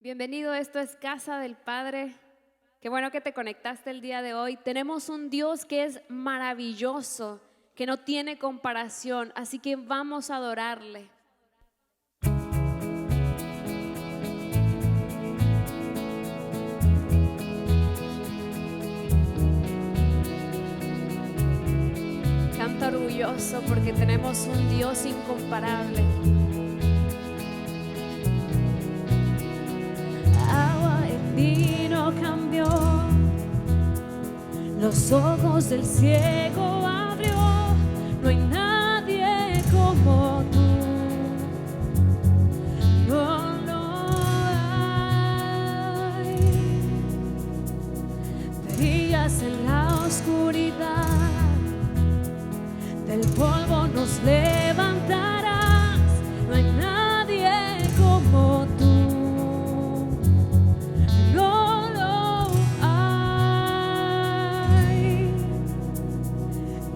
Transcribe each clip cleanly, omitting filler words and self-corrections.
Bienvenido, esto es Casa del Padre. Qué bueno que te conectaste el día de hoy. Tenemos un Dios que es maravilloso, que no tiene comparación, así que vamos a adorarle. Canta orgulloso porque tenemos un Dios incomparable. Agua en vino cambió, los ojos del ciego abrió. No hay nadie como tú, no hay. Brillas en la oscuridad, del polvo nos levantarás. No hay nadie como tú.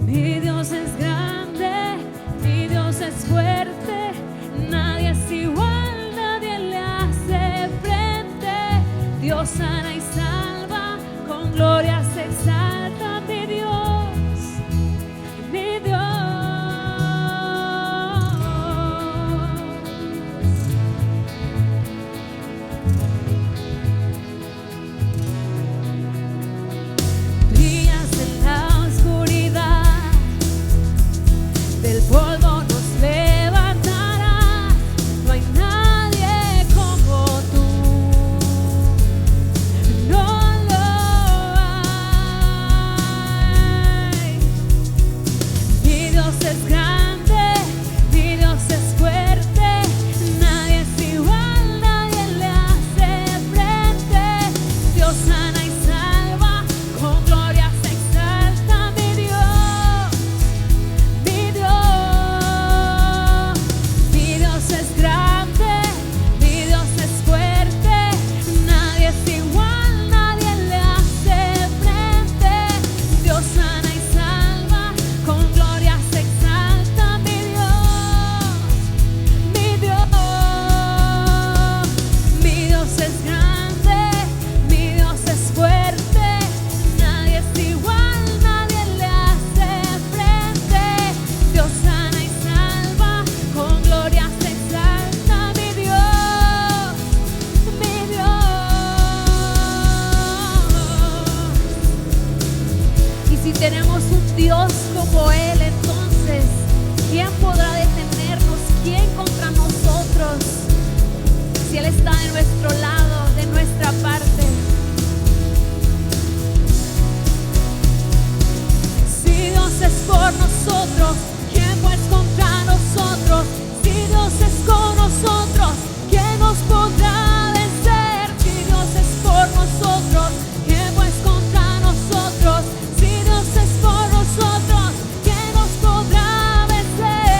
Mi Dios es grande, mi Dios es fuerte, nadie es igual, nadie le hace frente. Dios sana y salva, con gloria se exalta, mi Dios, mi Dios. Brillas en la oscuridad, del polvo nos levantarás. No hay nadie como tú, no lo hay. Mi Dios es grande, mi Dios es fuerte, nadie es igual, nadie le hace frente. Dios sana y salva, con gloria se exalta, mi Dios, mi Dios. Mi Dios es grande, mi Dios es fuerte, nadie es igual, nadie le hace frente. Dios sana y salva, con gloria se exalta, mi Dios, mi Dios. Mi Dios es grande, mi Dios es fuerte, nadie es igual, nadie le hace frente. Dios sana y salva, con gloria se exalta, mi Dios, mi Dios. Y si tenemos un Dios como Él, entonces, ¿quién podrá detenernos? ¿Quién contra nosotros? Si Él está de nuestro lado, de nuestra parte. Si Dios es por nosotros, ¿quién pues contra nosotros? Si Dios es con nosotros, ¿quién nos podrá vencer? Si Dios es por nosotros, ¿quién pues contra nosotros? Si Dios es por nosotros, ¿quién nos podrá vencer?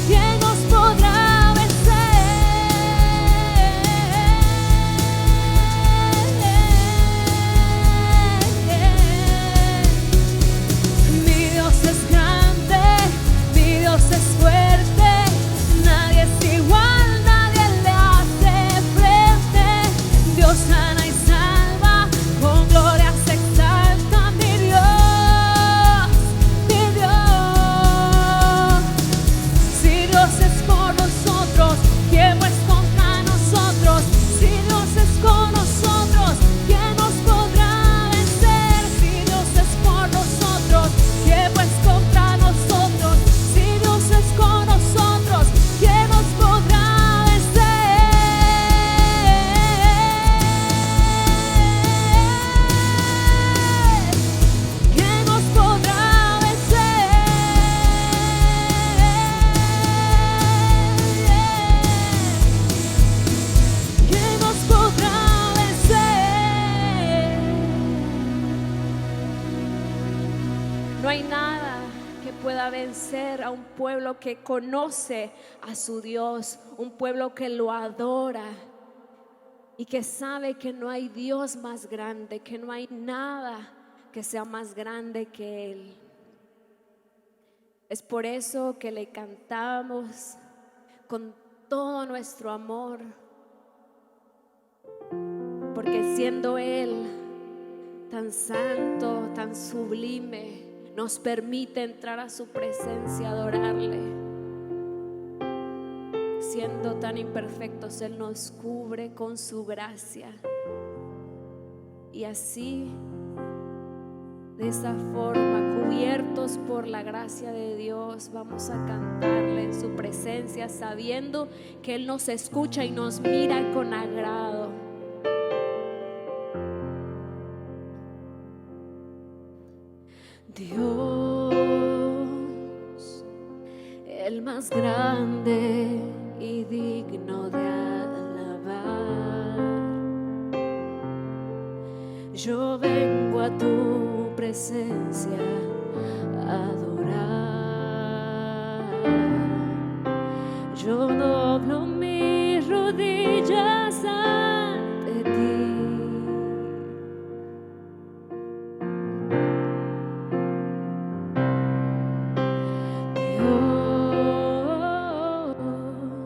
¿Quién nos podrá vencer? Mi Dios es grande, mi Dios es fuerte, nadie es igual, nadie le hace frente. Dios sana y salva, con gloria se exalta, mi Dios, mi Dios. Si Dios es por nosotros, ¿quién pues contra nosotros? Si Dios es con nosotros, ¿quién nos podrá vencer? Si Dios es por nosotros, ¿quién pues contra nosotros? Si Dios es con nosotros, ¿quién nos podrá vencer? ¿Quién nos podrá vencer? ¿Quién nos podrá vencer? No hay nada que pueda vencer a un pueblo que conoce a su Dios, un pueblo que lo adora y que sabe que no hay Dios más grande, que no hay nada que sea más grande que Él. Es por eso que le cantamos con todo nuestro amor, porque siendo Él tan santo, tan sublime, nos permite entrar a su presencia, adorarle. Siendo tan imperfectos, Él nos cubre con su gracia. Y así, de esa forma, cubiertos por la gracia de Dios, vamos a cantarle en su presencia, sabiendo que Él nos escucha y nos mira con agrado. Dios, el más grande y digno de alabar, yo vengo a tu presencia a adorar. Yo doblo mis rodillas ante ti.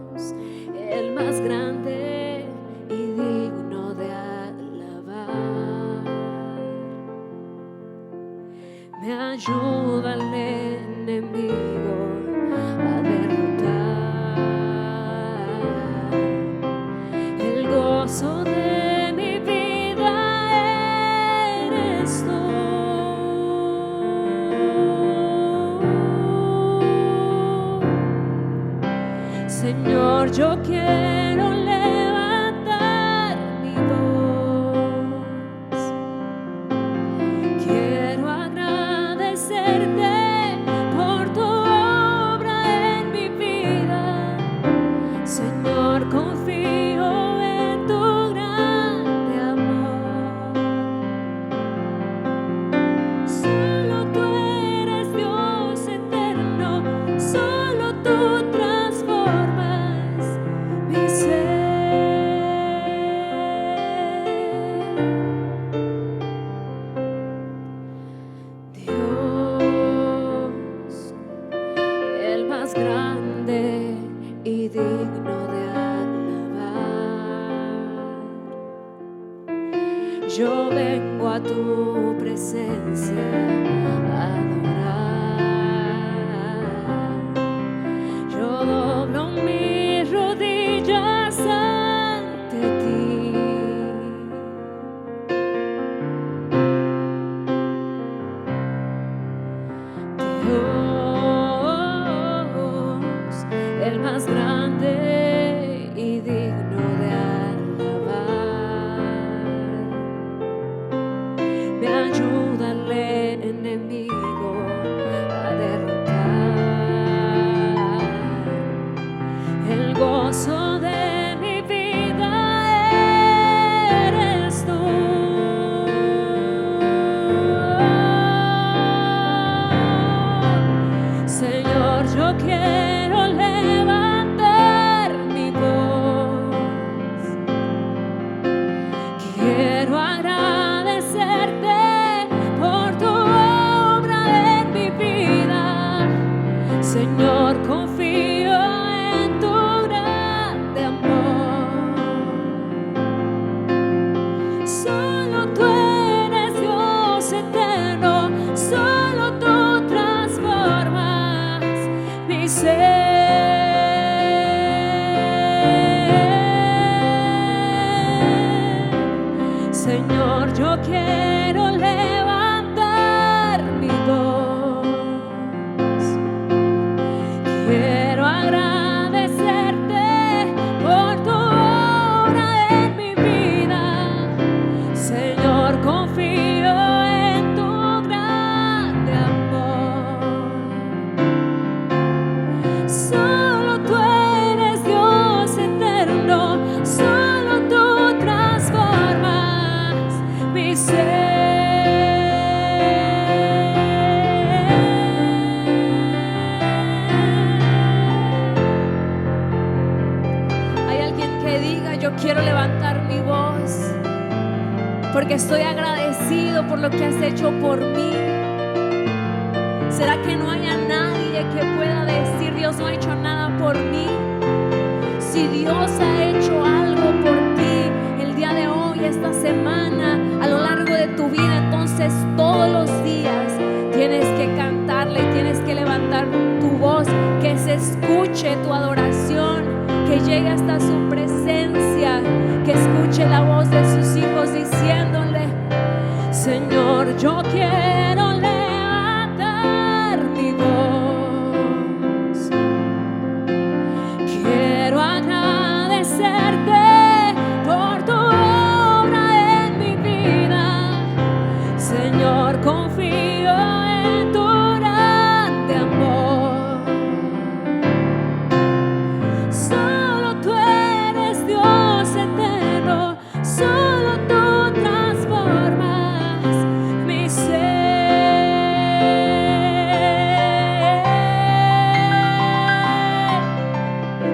Dios, el más grande y digno de alabar, me ayuda el enemigo a derrotar. El gozo de mi vida eres tú. Señor, yo quiero levantar mi voz. Quiero agradecerte por tu obra en mi vida. Señor, confío en tu grande amor. Solo tú eres Dios eterno, solo tú transformas mi ser. Dios, el más grande y digno de alabar, yo vengo a tu presencia a adorar. Yo doblo mis rodillas ante ti. Dios, el más grande y digno de alabar, me ayuda el enemigo a derrotar. El gozo de mi vida eres tú. Señor, yo quiero levantar mi voz. Quiero agradecerte por tu obra en mi vida. Señor, confío en tu grande amor. Solo tú eres Dios eterno, solo tú transformas mi ser. Señor, yo quiero levantar mi voz. Quiero agradecerte por tu obra en mi vida. Señor, confío en tu grande amor. Solo tú eres Dios eterno, solo tú transformas mi ser. Hay alguien que diga: yo quiero levantar mi voz, porque estoy agradecido por lo que has hecho por mí. ¿Será que no haya nadie que pueda decir: Dios no ha hecho nada por mí? Si Dios ha hecho algo por ti el día de hoy, esta semana, a lo largo de tu vida, entonces todos los días tienes que cantarle y tienes que levantar tu voz, que se escuche tu adoración, que llegue hasta su presencia, que escuche la voz de sus hijos diciéndole: Señor, yo quiero levantar mi voz, quiero agradecerte por tu obra en mi vida. Señor, confío en tu grande amor. Solo tú eres Dios eterno, solo tú transformas mi ser.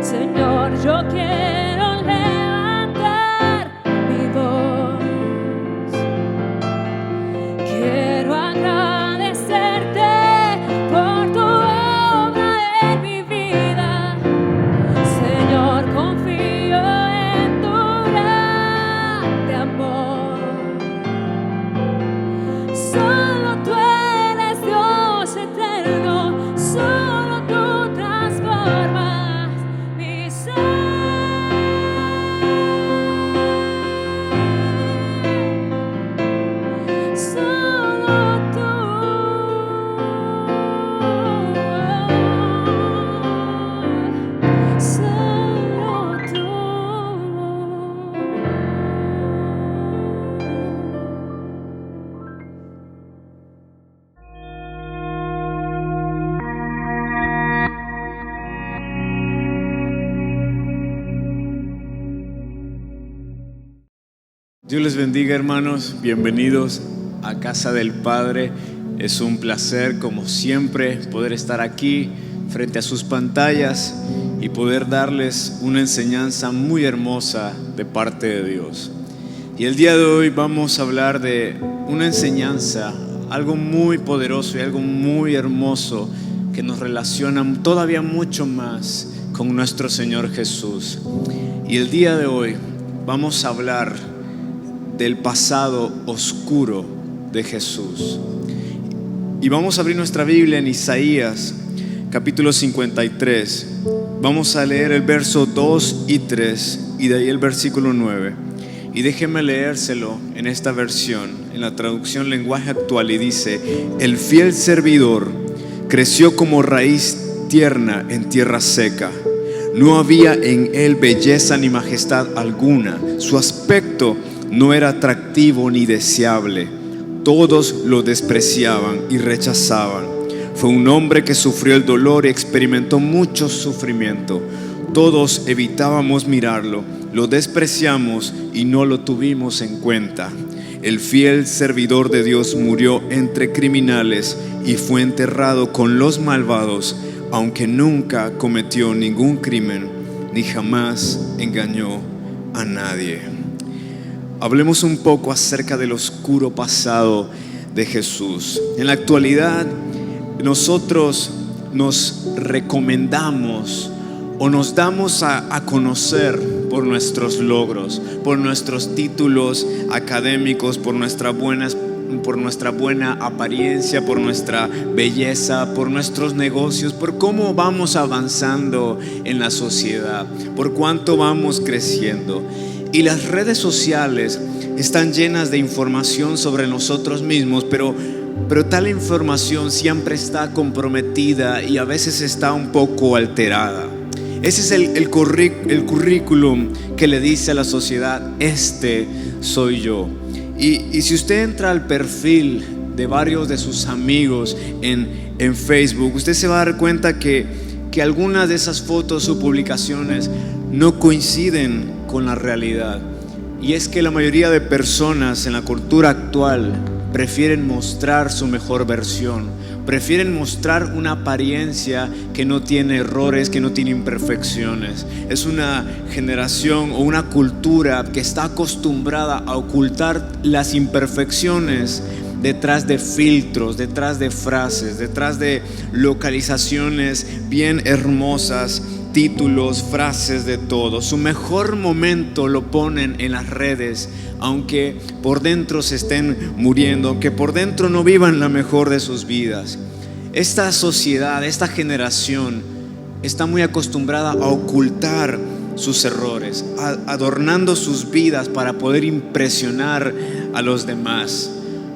Señor, yo quiero levantar mi voz, quiero agradecerte por tu obra en mi vida. Señor, confío en tu grande amor. Solo tú eres Dios eterno, solo tú transformas mi ser. Solo tú. Solo tú. Dios les bendiga, hermanos. Bienvenidos a Casa del Padre. Es un placer, como siempre, poder estar aquí frente a sus pantallas y poder darles una enseñanza muy hermosa de parte de Dios. Y el día de hoy vamos a hablar de una enseñanza, algo muy poderoso y algo muy hermoso que nos relaciona todavía mucho más con nuestro Señor Jesús. Y el día de hoy vamos a hablar del pasado oscuro de Jesús. Y vamos a abrir nuestra Biblia en Isaías capítulo 53. Vamos a leer el verso 2 y 3 y de ahí el versículo 9. Y déjenme leérselo en esta versión, en la traducción lenguaje actual, y dice: el fiel servidor creció como raíz tierna en tierra seca. No había en él belleza ni majestad alguna. Su aspecto no era atractivo ni deseable. Todos lo despreciaban y rechazaban. Fue un hombre que sufrió el dolor y experimentó mucho sufrimiento. Todos evitábamos mirarlo, lo despreciamos y no lo tuvimos en cuenta. El fiel servidor de Dios murió entre criminales y fue enterrado con los malvados, aunque nunca cometió ningún crimen ni jamás engañó a nadie. Hablemos un poco acerca del oscuro pasado de Jesús. En la actualidad, nosotros nos recomendamos o nos damos a conocer por nuestros logros, por nuestros títulos académicos, por nuestra buena apariencia, por nuestra belleza, por nuestros negocios, por cómo vamos avanzando en la sociedad, por cuánto vamos creciendo. Y las redes sociales están llenas de información sobre nosotros mismos, pero tal información siempre está comprometida y a veces está un poco alterada. Ese es el currículum que le dice a la sociedad: este soy yo. Y si usted entra al perfil de varios de sus amigos en Facebook, usted se va a dar cuenta que algunas de esas fotos o publicaciones no coinciden con la realidad. Y es que la mayoría de personas en la cultura actual prefieren mostrar su mejor versión, prefieren mostrar una apariencia que no tiene errores, que no tiene imperfecciones. Es una generación o una cultura que está acostumbrada a ocultar las imperfecciones detrás de filtros, detrás de frases, detrás de localizaciones bien hermosas, títulos, frases, de todo. Su mejor momento lo ponen en las redes, aunque por dentro se estén muriendo, aunque por dentro no vivan la mejor de sus vidas. Esta sociedad, esta generación está muy acostumbrada a ocultar sus errores, adornando sus vidas para poder impresionar a los demás.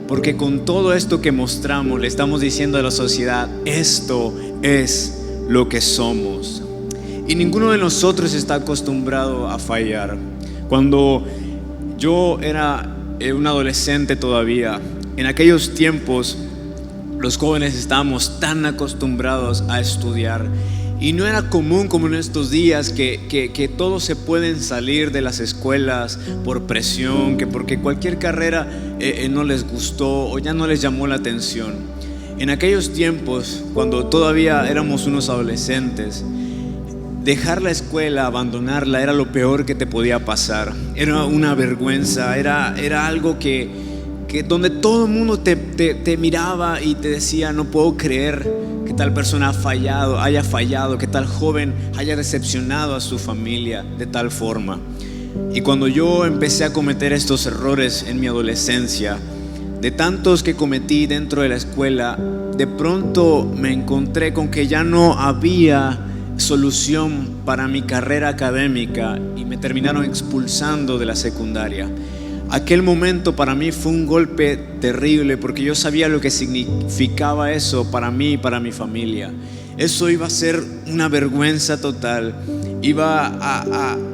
Porque con todo esto que mostramos, le estamos diciendo a la sociedad: esto es lo que somos. Y ninguno de nosotros está acostumbrado a fallar. Cuando yo era un adolescente todavía, en aquellos tiempos los jóvenes estábamos tan acostumbrados a estudiar, y no era común como en estos días que todos se pueden salir de las escuelas por presión, que porque cualquier carrera no les gustó o ya no les llamó la atención. En aquellos tiempos, cuando todavía éramos unos adolescentes, dejar la escuela, abandonarla, era lo peor que te podía pasar. Era una vergüenza, era algo que donde todo el mundo te miraba y te decía: no puedo creer que tal persona haya fallado, que tal joven haya decepcionado a su familia de tal forma. Y cuando yo empecé a cometer estos errores en mi adolescencia, de tantos que cometí dentro de la escuela, de pronto me encontré con que ya no había solución para mi carrera académica y me terminaron expulsando de la secundaria. Aquel momento para mí fue un golpe terrible, porque yo sabía lo que significaba eso para mí y para mi familia. Eso iba a ser una vergüenza total, iba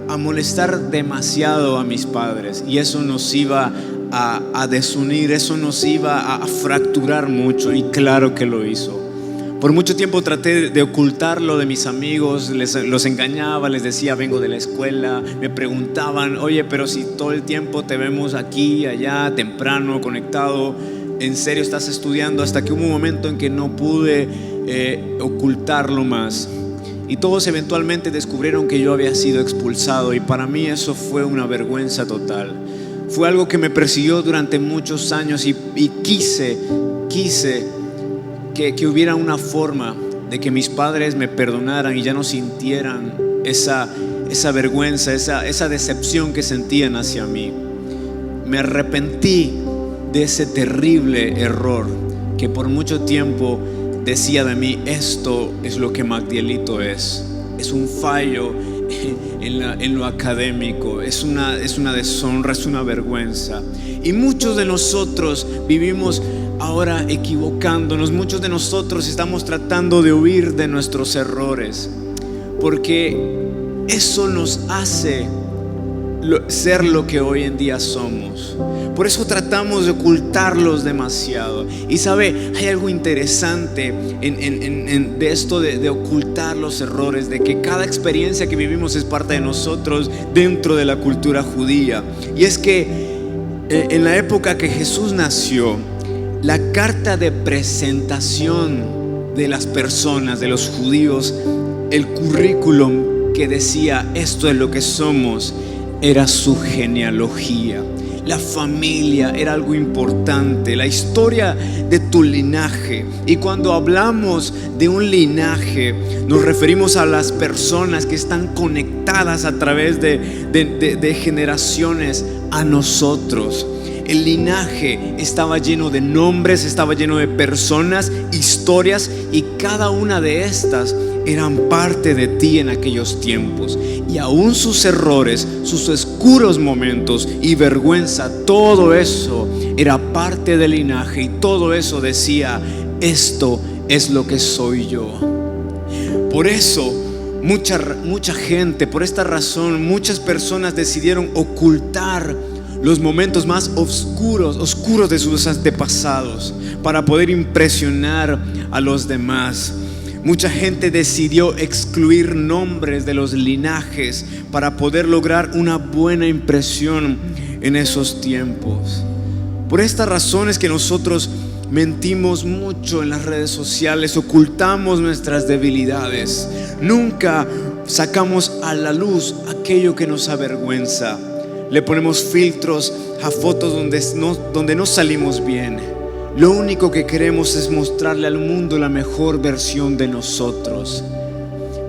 a molestar demasiado a mis padres, y eso nos iba a desunir, eso nos iba a fracturar mucho, y claro que lo hizo. Por mucho tiempo traté de ocultarlo de mis amigos, los engañaba, les decía: vengo de la escuela. Me preguntaban: oye, pero si todo el tiempo te vemos aquí, allá, temprano, conectado, ¿en serio estás estudiando? Hasta que hubo un momento en que no pude ocultarlo más, y todos eventualmente descubrieron que yo había sido expulsado, y para mí eso fue una vergüenza total. Fue algo que me persiguió durante muchos años, y quise que hubiera una forma de que mis padres me perdonaran y ya no sintieran esa vergüenza, esa decepción que sentían hacia mí. Me arrepentí de ese terrible error que por mucho tiempo decía de mí: esto es lo que Magdielito es un fallo en lo académico, es una deshonra, es una vergüenza. Y muchos de nosotros vivimos ahora equivocándonos, muchos de nosotros estamos tratando de huir de nuestros errores, porque eso nos hace ser lo que hoy en día somos. Por eso tratamos de ocultarlos demasiado. Y sabe, hay algo interesante de esto de ocultar los errores, de que cada experiencia que vivimos es parte de nosotros dentro de la cultura judía. Y es que en la época que Jesús nació, la carta de presentación de las personas, de los judíos, el currículum que decía: esto es lo que somos, era su genealogía. La familia era algo importante, la historia de tu linaje. Y cuando hablamos de un linaje, nos referimos a las personas que están conectadas a través de generaciones a nosotros. El linaje estaba lleno de nombres, estaba lleno de personas, historias, y cada una de estas eran parte de ti en aquellos tiempos. Y aún sus errores, sus oscuros momentos y vergüenza, todo eso era parte del linaje, y todo eso decía: esto es lo que soy yo. Por eso mucha gente, por esta razón, muchas personas decidieron ocultar los momentos más oscuros de sus antepasados para poder impresionar a los demás. Mucha gente decidió excluir nombres de los linajes para poder lograr una buena impresión en esos tiempos. Por esta razón es que nosotros mentimos mucho en las redes sociales, ocultamos nuestras debilidades, nunca sacamos a la luz aquello que nos avergüenza. Le ponemos filtros a fotos donde no salimos bien. lo único que queremos es mostrarle al mundo la mejor versión de nosotros.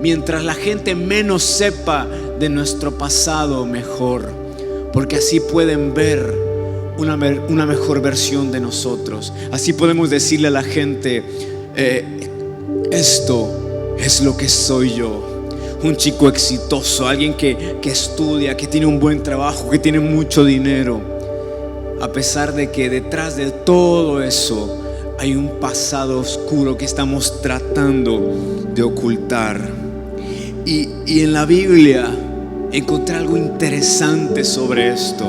Mientras la gente menos sepa de nuestro pasado, mejor, porque así pueden ver una mejor versión de nosotros. Así podemos decirle a la gente, esto es lo que soy yo. Un chico exitoso, alguien que estudia, que tiene un buen trabajo, que tiene mucho dinero. A pesar de que detrás de todo eso hay un pasado oscuro que estamos tratando de ocultar. Y en la Biblia encontré algo interesante sobre esto.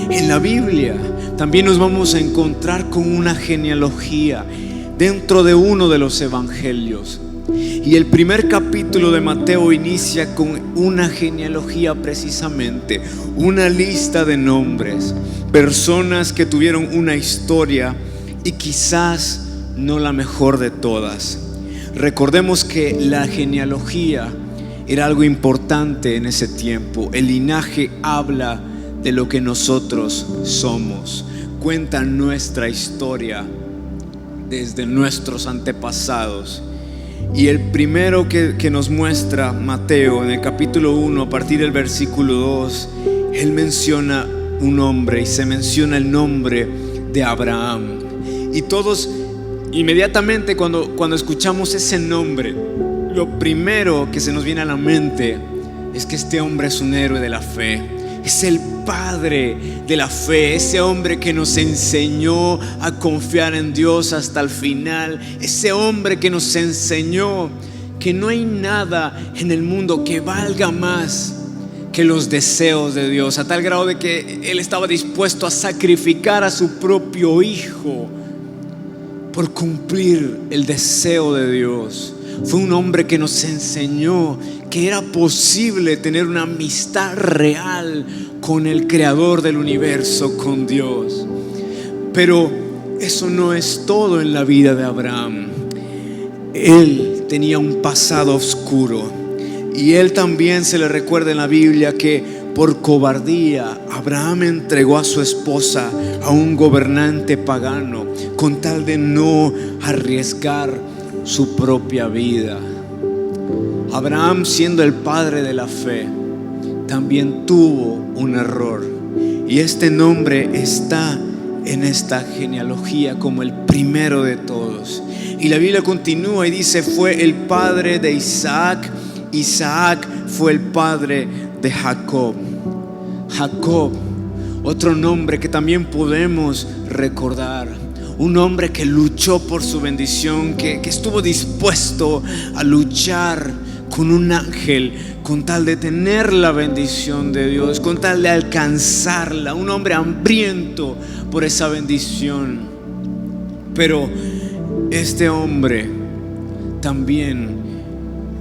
En la Biblia también nos vamos a encontrar con una genealogía dentro de uno de los evangelios. Y el primer capítulo de Mateo inicia con una genealogía, precisamente una lista de nombres, personas que tuvieron una historia y quizás no la mejor de todas. Recordemos que la genealogía era algo importante en ese tiempo. El linaje habla de lo que nosotros somos, cuenta nuestra historia desde nuestros antepasados. Y el primero que nos muestra Mateo en el capítulo 1, a partir del versículo 2, él menciona un nombre y se menciona el nombre de Abraham. Y todos inmediatamente cuando escuchamos ese nombre, lo primero que se nos viene a la mente es que este hombre es un héroe de la fe. Es el padre de la fe, ese hombre que nos enseñó a confiar en Dios hasta el final. Ese hombre que nos enseñó que no hay nada en el mundo que valga más que los deseos de Dios, a tal grado de que él estaba dispuesto a sacrificar a su propio hijo por cumplir el deseo de Dios. Fue un hombre que nos enseñó que era posible tener una amistad real con el creador del universo, con Dios. Pero eso no es todo en la vida de Abraham. Él tenía un pasado oscuro y él también se le recuerda en la Biblia que por cobardía Abraham entregó a su esposa a un gobernante pagano con tal de no arriesgar su propia vida. Abraham, siendo el padre de la fe, también tuvo un error, y este nombre está en esta genealogía como el primero de todos. Y la Biblia continúa y dice: fue el padre de Isaac, Isaac fue el padre de Jacob. Jacob, otro nombre que también podemos recordar. Un hombre que luchó por su bendición, que estuvo dispuesto a luchar con un ángel con tal de tener la bendición de Dios, con tal de alcanzarla. Un hombre hambriento por esa bendición. Pero este hombre también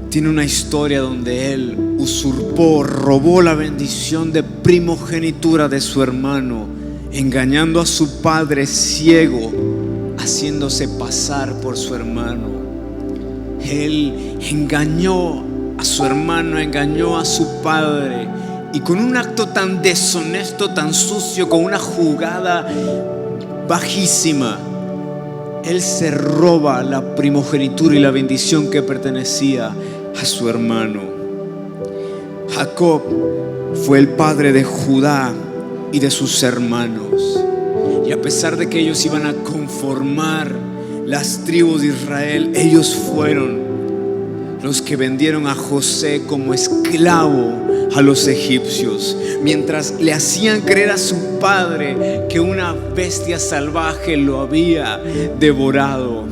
tiene una historia donde él usurpó, robó la bendición de primogenitura de su hermano, engañando a su padre ciego, haciéndose pasar por su hermano. Él engañó a su hermano, engañó a su padre, y con un acto tan deshonesto, tan sucio, con una jugada bajísima, él se roba la primogenitura y la bendición que pertenecía a su hermano. Jacob fue el padre de Judá y de sus hermanos, y a pesar de que ellos iban a conformar las tribus de Israel, ellos fueron los que vendieron a José como esclavo a los egipcios, mientras le hacían creer a su padre que una bestia salvaje lo había devorado.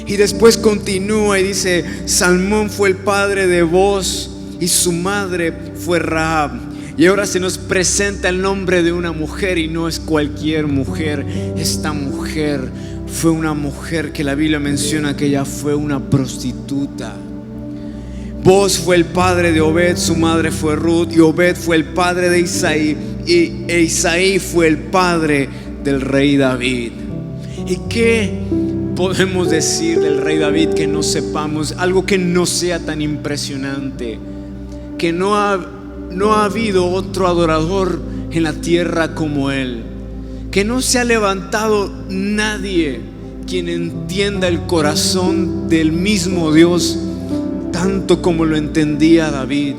Y después continúa y dice: Salmón fue el padre de Boz y su madre fue Rahab. Y ahora se nos presenta el nombre de una mujer, y no es cualquier mujer. Esta mujer fue una mujer que la Biblia menciona que ella fue una prostituta. Boz fue el padre de Obed, su madre fue Ruth, y Obed fue el padre de Isaí, e Isaí fue el padre del rey David. ¿Y qué podemos decir del rey David que no sepamos? Algo que no sea tan impresionante, que no ha habido otro adorador en la tierra como él, que no se ha levantado nadie quien entienda el corazón del mismo Dios tanto como lo entendía David.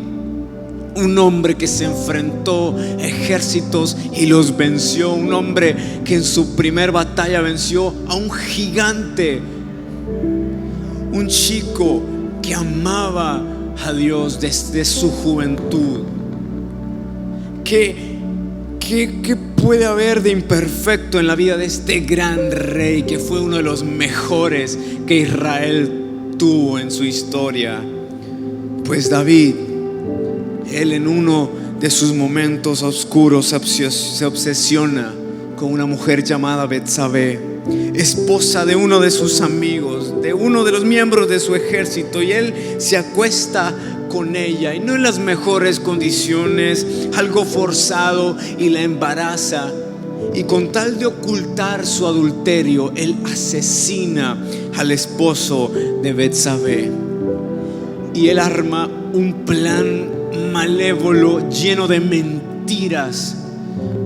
Un hombre que se enfrentó a ejércitos y los venció. Un hombre que en su primer batalla venció a un gigante. Un chico que amaba a Dios desde su juventud. ¿Qué puede haber de imperfecto en la vida de este gran rey que fue uno de los mejores que Israel tuvo en su historia? Pues David, él en uno de sus momentos oscuros se obsesiona con una mujer llamada Betsabé, esposa de uno de sus amigos, de uno de los miembros de su ejército, y él se acuesta con ella, y no en las mejores condiciones, algo forzado, y la embaraza. Y con tal de ocultar su adulterio, él asesina al esposo de Betsabé. Y él arma un plan malévolo lleno de mentiras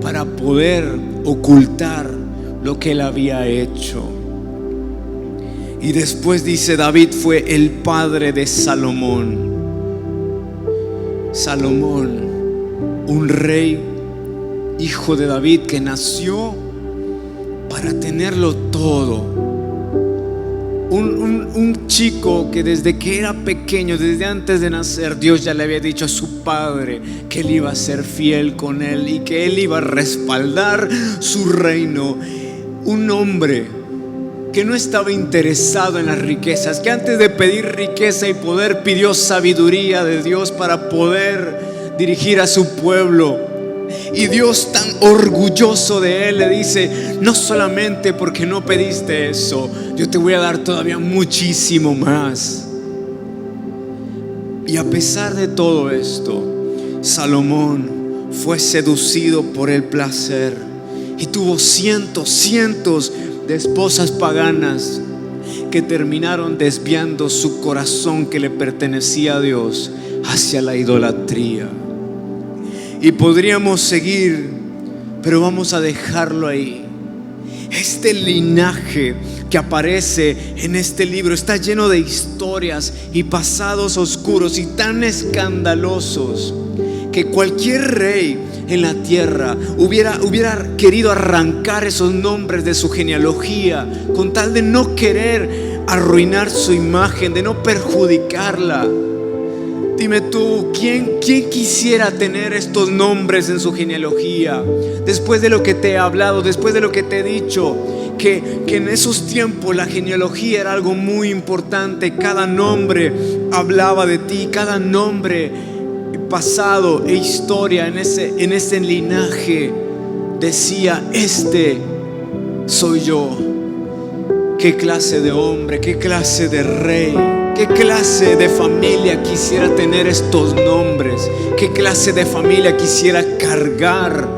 para poder ocultar lo que él había hecho. Y después dice: David fue el padre de Salomón. Salomón, un rey, hijo de David, que nació para tenerlo todo. Un chico que desde que era pequeño, desde antes de nacer, Dios ya le había dicho a su padre que él iba a ser fiel con él y que él iba a respaldar su reino. Un hombre que no estaba interesado en las riquezas, que antes de pedir riqueza y poder pidió sabiduría de Dios para poder dirigir a su pueblo. Y Dios, tan orgulloso de él, le dice: no solamente porque no pediste eso, yo te voy a dar todavía muchísimo más. Y a pesar de todo esto, Salomón fue seducido por el placer y tuvo cientos de esposas paganas que terminaron desviando su corazón, que le pertenecía a Dios, hacia la idolatría. Y podríamos seguir, pero vamos a dejarlo ahí. Este linaje que aparece en este libro está lleno de historias y pasados oscuros y tan escandalosos que cualquier rey en la tierra hubiera querido arrancar esos nombres de su genealogía con tal de no querer arruinar su imagen, de no perjudicarla. Dime tú, ¿quién quisiera tener estos nombres en su genealogía? Después de lo que te he hablado, después de lo que te he dicho, que en esos tiempos la genealogía era algo muy importante. Cada nombre hablaba de ti, cada nombre, pasado e historia en ese linaje decía: este soy yo. ¿Qué clase de hombre, qué clase de rey, qué clase de familia quisiera tener estos nombres? ¿Qué clase de familia quisiera cargar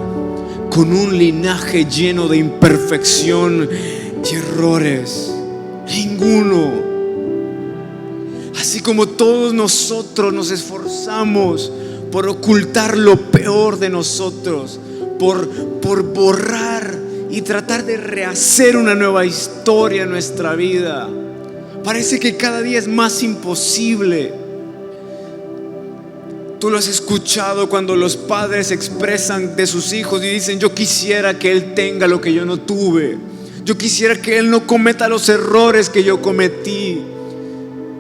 con un linaje lleno de imperfección y errores? Ninguno. Así como todos nosotros nos esforzamos por ocultar lo peor de nosotros, por borrar y tratar de rehacer una nueva historia en nuestra vida, parece que cada día es más imposible. Tú lo has escuchado cuando los padres expresan de sus hijos y dicen: yo quisiera que él tenga lo que yo no tuve, yo quisiera que él no cometa los errores que yo cometí.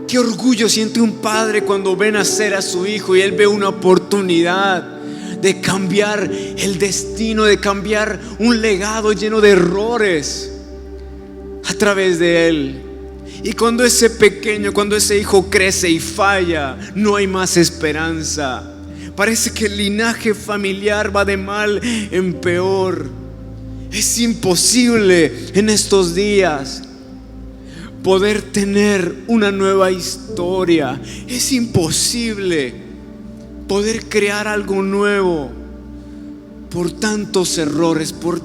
Qué orgullo siente un padre cuando ve nacer a su hijo y él ve una oportunidad de cambiar el destino, de cambiar un legado lleno de errores a través de él. Y cuando ese pequeño, cuando ese hijo crece y falla, no hay más esperanza. Parece que el linaje familiar va de mal en peor. Es imposible en estos días poder tener una nueva historia. Es imposible poder crear algo nuevo por tantos errores, por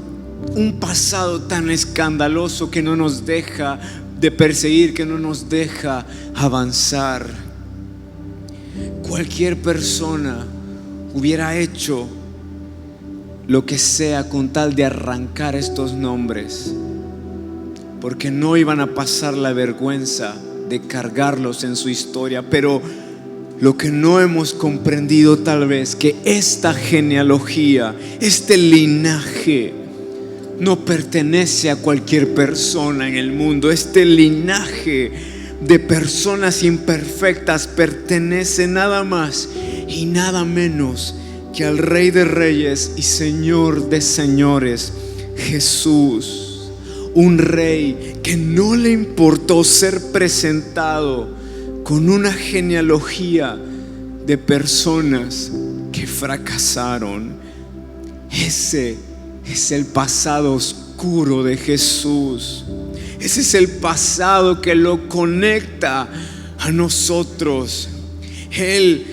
un pasado tan escandaloso que no nos deja de perseguir, que no nos deja avanzar. Cualquier persona hubiera hecho lo que sea con tal de arrancar estos nombres. porque no iban a pasar la vergüenza de cargarlos en su historia. Pero lo que no hemos comprendido tal vez, que esta genealogía, este linaje, no pertenece a cualquier persona en el mundo. Este linaje de personas imperfectas pertenece nada más y nada menos que al Rey de Reyes y Señor de Señores, Jesús. Un rey que no le importó ser presentado con una genealogía de personas que fracasaron. Ese es el pasado oscuro de Jesús. Ese es el pasado que lo conecta a nosotros. Él,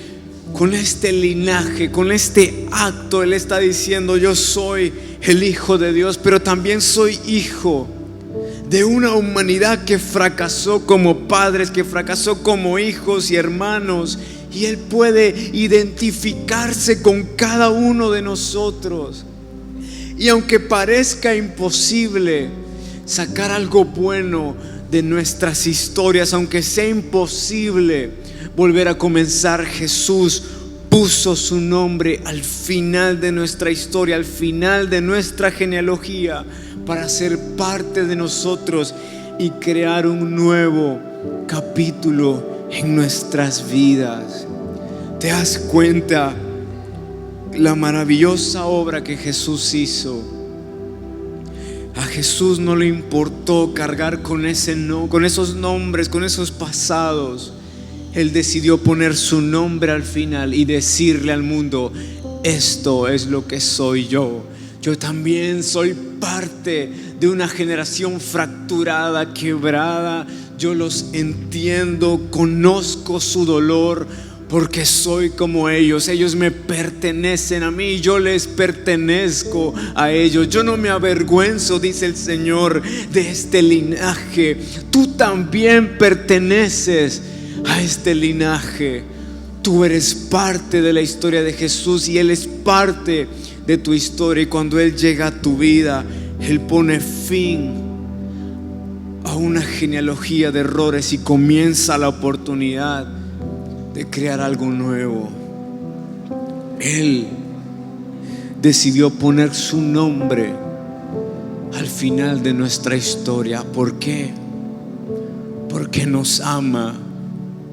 con este linaje, con este acto, Él está diciendo: yo soy el Hijo de Dios, pero también soy hijo de una humanidad que fracasó como padres, que fracasó como hijos y hermanos. Y Él puede identificarse con cada uno de nosotros. Y aunque parezca imposible sacar algo bueno de nuestras historias, aunque sea imposible volver a comenzar, Jesús puso su nombre al final de nuestra historia, al final de nuestra genealogía, para ser parte de nosotros y crear un nuevo capítulo en nuestras vidas. ¿Te das cuenta la maravillosa obra que Jesús hizo? A Jesús no le importó cargar con esos nombres, con esos pasados. Él decidió poner su nombre al final y decirle al mundo: esto es lo que soy yo. Yo también soy parte de una generación fracturada, quebrada. Yo los entiendo, conozco su dolor, porque soy como ellos. Ellos me pertenecen a mí, yo les pertenezco a ellos. Yo no me avergüenzo, dice el Señor, de este linaje. Tú también perteneces a este linaje. Tú eres parte de la historia de Jesús y Él es parte de tu historia. Y cuando Él llega a tu vida, Él pone fin a una genealogía de errores y comienza la oportunidad de crear algo nuevo. Él decidió poner su nombre al final de nuestra historia. ¿Por qué? Porque nos ama,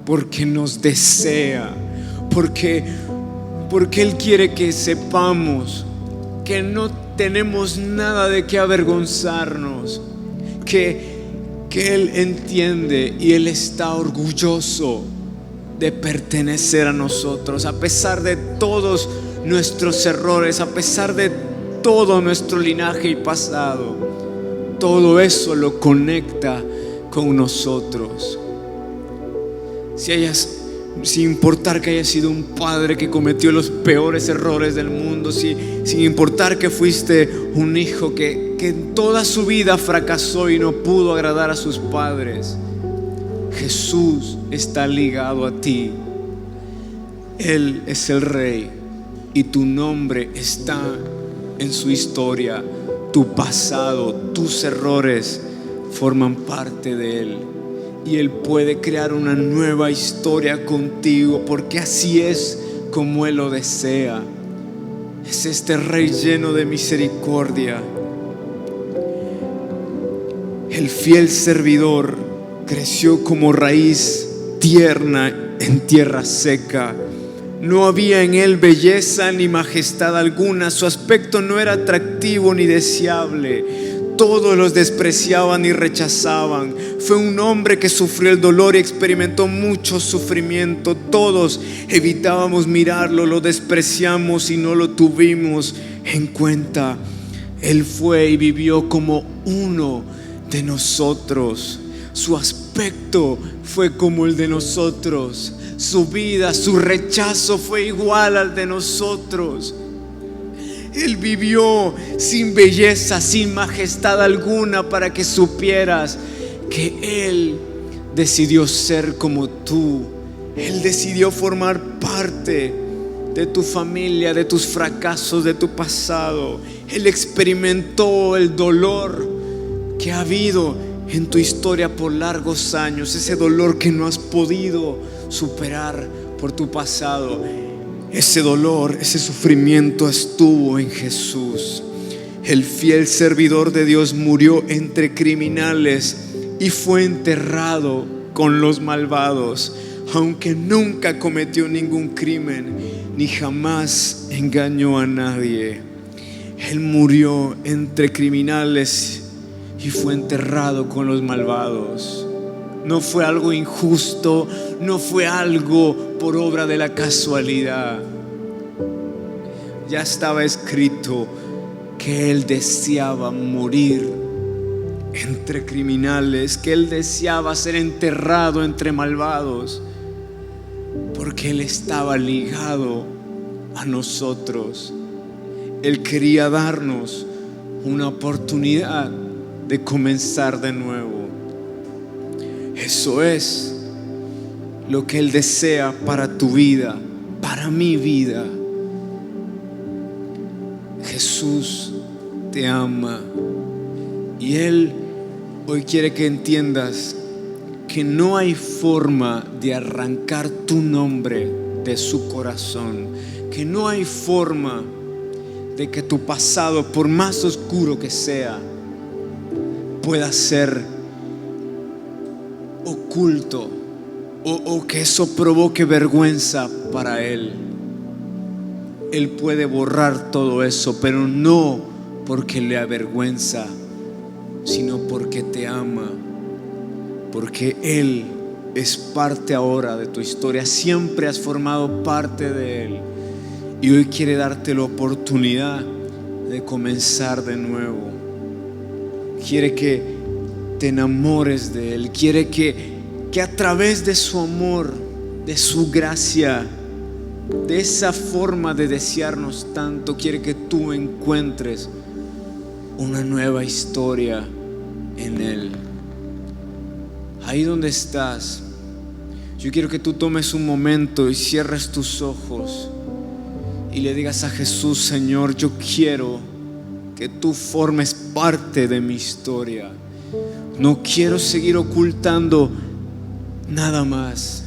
porque nos desea, porque Él quiere que sepamos que no tenemos nada de qué avergonzarnos, que Él entiende y Él está orgulloso de pertenecer a nosotros, a pesar de todos nuestros errores, a pesar de todo nuestro linaje y pasado. Todo eso lo conecta con nosotros. Sin importar que hayas sido un padre que cometió los peores errores del mundo, sin importar que fuiste un hijo que en toda su vida fracasó y no pudo agradar a sus padres, Jesús está ligado a ti. Él es el Rey y tu nombre está en su historia. Tu pasado, tus errores forman parte de Él. Y Él puede crear una nueva historia contigo, porque así es como Él lo desea. Es este Rey lleno de misericordia. El fiel servidor creció como raíz tierna en tierra seca. No había en él belleza ni majestad alguna. Su aspecto no era atractivo ni deseable. Todos los despreciaban y rechazaban. Fue un hombre que sufrió el dolor y experimentó mucho sufrimiento. Todos evitábamos mirarlo, lo despreciamos y no lo tuvimos en cuenta. Él fue y vivió como uno de nosotros. Su aspecto fue como el de nosotros. Su vida, su rechazo fue igual al de nosotros. Él vivió sin belleza, sin majestad alguna, para que supieras que Él decidió ser como tú. Él decidió formar parte de tu familia, de tus fracasos, de tu pasado. Él experimentó el dolor que ha habido en tu historia por largos años, ese dolor que no has podido superar por tu pasado, ese dolor, ese sufrimiento estuvo en Jesús. El fiel servidor de Dios murió entre criminales y fue enterrado con los malvados, aunque nunca cometió ningún crimen ni jamás engañó a nadie. Él murió entre criminales y fue enterrado con los malvados. No fue algo injusto, no fue algo por obra de la casualidad. Ya estaba escrito que Él deseaba morir entre criminales, que Él deseaba ser enterrado entre malvados, porque Él estaba ligado a nosotros. Él quería darnos una oportunidad de comenzar de nuevo. Eso es lo que Él desea para tu vida, para mi vida. Jesús te ama y Él hoy quiere que entiendas que no hay forma de arrancar tu nombre de su corazón, que no hay forma de que tu pasado, por más oscuro que sea, pueda ser oculto o que eso provoque vergüenza para Él. Él puede borrar todo eso, pero no porque le avergüenza, sino porque te ama, porque Él es parte ahora de tu historia. Siempre has formado parte de Él y hoy quiere darte la oportunidad de comenzar de nuevo. Quiere que te enamores de Él, quiere que a través de su amor, de su gracia, de esa forma de desearnos tanto, quiere que tú encuentres una nueva historia en Él. Ahí donde estás, yo quiero que tú tomes un momento y cierres tus ojos y le digas a Jesús: Señor, yo quiero que tú formes parte de mi historia. No quiero seguir ocultando nada más.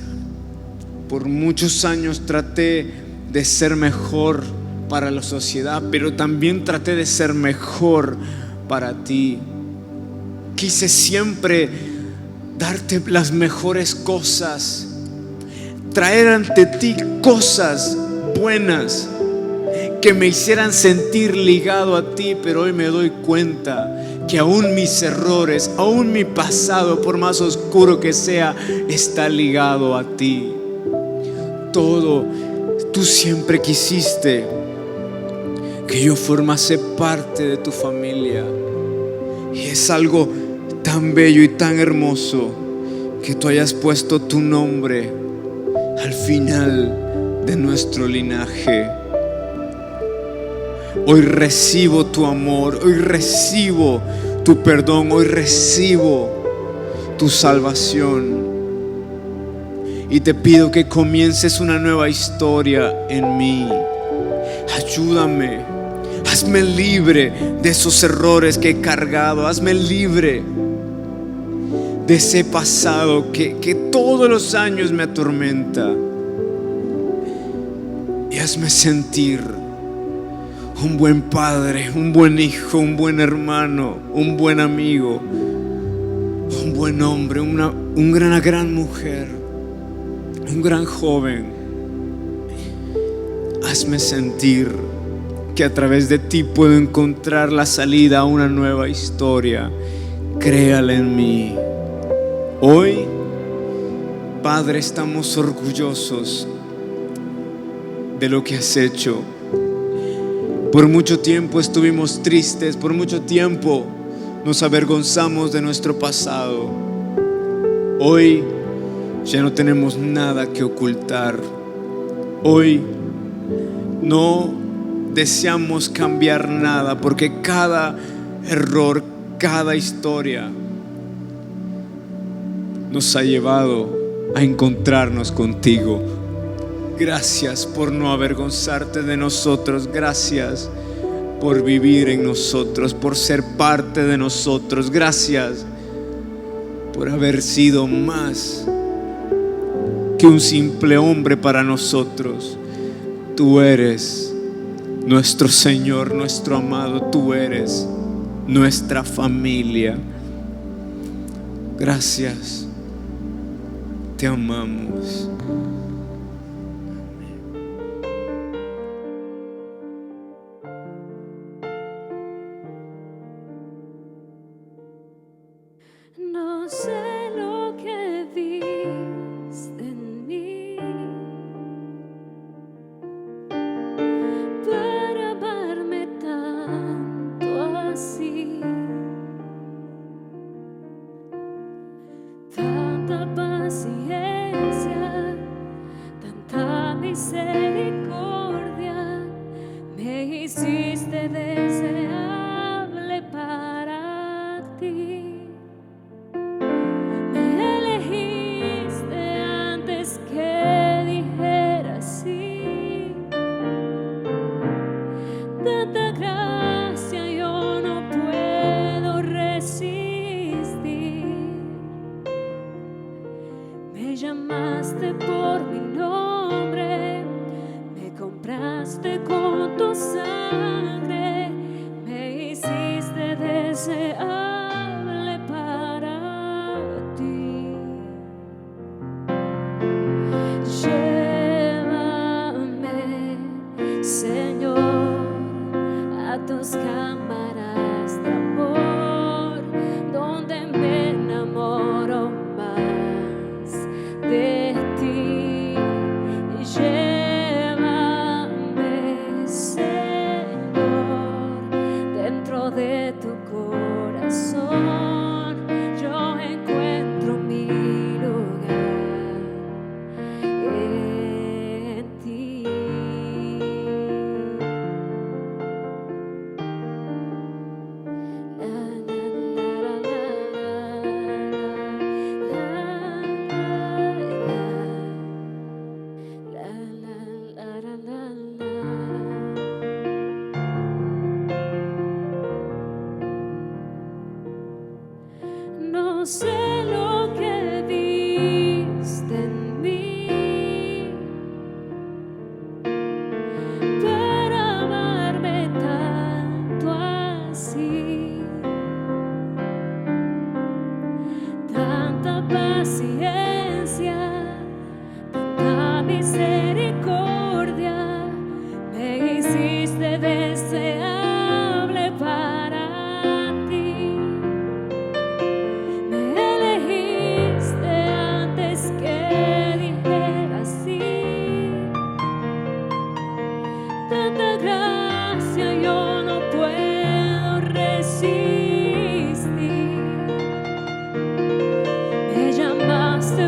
Por muchos años traté de ser mejor para la sociedad, pero también traté de ser mejor para ti. Quise siempre darte las mejores cosas, traer ante ti cosas buenas que me hicieran sentir ligado a ti, pero hoy me doy cuenta que aún mis errores, aún mi pasado, por más oscuro que sea, está ligado a ti. Todo, tú siempre quisiste que yo formase parte de tu familia, y es algo tan bello y tan hermoso que tú hayas puesto tu nombre al final de nuestro linaje. Hoy recibo tu amor, hoy recibo tu perdón, hoy recibo tu salvación. Y te pido que comiences una nueva historia en mí. Ayúdame, hazme libre de esos errores que he cargado, hazme libre de ese pasado que todos los años me atormenta. Y hazme sentir un buen padre, un buen hijo, un buen hermano, un buen amigo, un buen hombre, una gran mujer, un gran joven. Hazme sentir que a través de ti puedo encontrar la salida a una nueva historia. Créala en mí. Hoy, Padre, estamos orgullosos de lo que has hecho. Por mucho tiempo estuvimos tristes, por mucho tiempo nos avergonzamos de nuestro pasado. Hoy ya no tenemos nada que ocultar. Hoy no deseamos cambiar nada, porque cada error, cada historia nos ha llevado a encontrarnos contigo. Gracias por no avergonzarte de nosotros. Gracias por vivir en nosotros, por ser parte de nosotros. Gracias por haber sido más que un simple hombre para nosotros. Tú eres nuestro Señor, nuestro amado. Tú eres nuestra familia. Gracias. Te amamos. No sé lo que viste en mí para amarme tanto así, tanta paciencia, tanta misericordia, me hiciste deseable para ti. Tanta gracia yo no puedo resistir. Me llamaste por mi nombre, me compraste con tu sangre, me hiciste deseable para ti. Llévame, Señor, a tus cámaras de amor, donde me enamoro más de ti. Llévame, Señor, dentro de tu corazón. Yo encuentro mi lugar en ti. No sé lo que viste en mí para amarme tanto así, tanta paciencia, tanta misericordia, me hiciste deseable para ti. Tanta gracia yo no puedo resistir. Me llamaste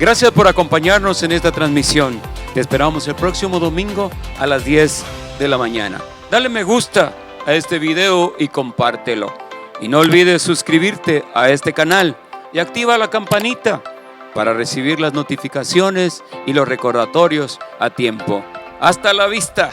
Gracias por acompañarnos en esta transmisión. Te esperamos el próximo domingo a las 10 de la mañana. Dale me gusta a este video y compártelo. Y no olvides suscribirte a este canal y activa la campanita para recibir las notificaciones y los recordatorios a tiempo. Hasta la vista.